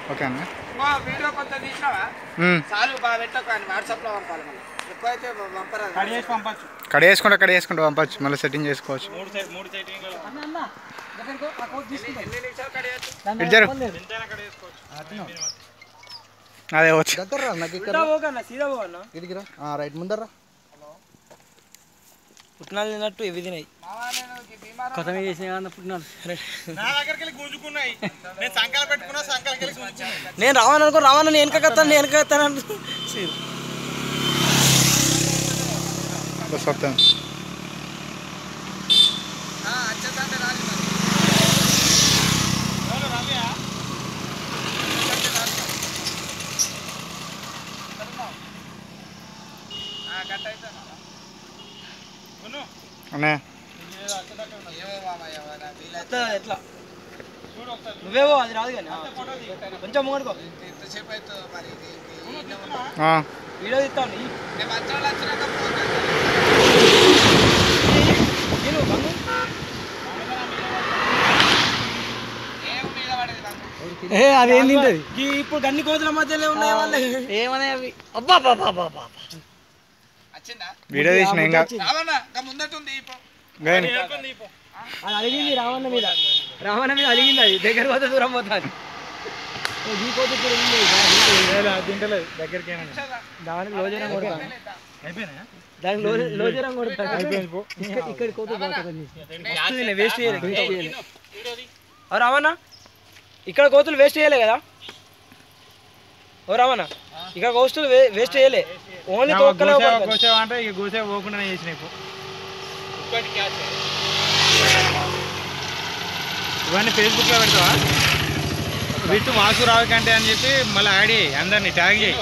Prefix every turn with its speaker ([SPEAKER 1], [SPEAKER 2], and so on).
[SPEAKER 1] okay అన్న
[SPEAKER 2] video కొంత తీసినావా చాలు బాగా పెట్టకు అని వాట్సాప్లో పంపాలి మళ్ళీ ఎక్కువైతే పంపరాదు
[SPEAKER 1] కడిగేసుకుంటూ పంపచ్చు మళ్ళీ సెట్టింగ్ చేసుకోవచ్చు అదే వచ్చి
[SPEAKER 3] రైట్ ముందరా
[SPEAKER 4] పుట్నాలు తిన్నట్టు ఇవి తినాయి కొత్త మీద చేసిన పుట్నాలు నేను రావాలనుకో రావాలని వెనకత్తాను వెనకత్తాను
[SPEAKER 1] వస్తాను అనే
[SPEAKER 4] ఎట్లా నువ్వేవో అది రాదు కానీ కొంచెం ముంగడుకో వీడియో తీస్తాను అదేం తింటది ఇప్పుడు గన్ని కోతుల మధ్యలో ఉన్నాయి వాళ్ళే ఏమన్నాయి అవి అబ్బా
[SPEAKER 1] వీడియో తీసిన ఇంకా
[SPEAKER 4] అది అలిగింది రావణ మీద అలిగింది అది దగ్గర పోతే దూరం పోతుంది
[SPEAKER 1] తింటలేదు దగ్గరికి
[SPEAKER 4] దానికి లోజరం కొడతాను దానికి లోజరం కొడతాను ఇక్కడ కోతులు వేస్ట్ చేయలేదు రావణ ఇక్కడ కోతులు వేస్ట్ చేయలే కదా ఓ రావణ ఇక్కడ కోతులు వేస్ట్ చేయలే ఓన్లీ
[SPEAKER 1] అంటే ఇక గోసే పోకుండా చేసిన ఇవన్నీ ఫేస్బుక్లో పెడతావా విత్ మాసు రావు కంటే అని చెప్పి మళ్ళీ యాడ్ చేయి అందరినీ ట్యాగ్ చేయి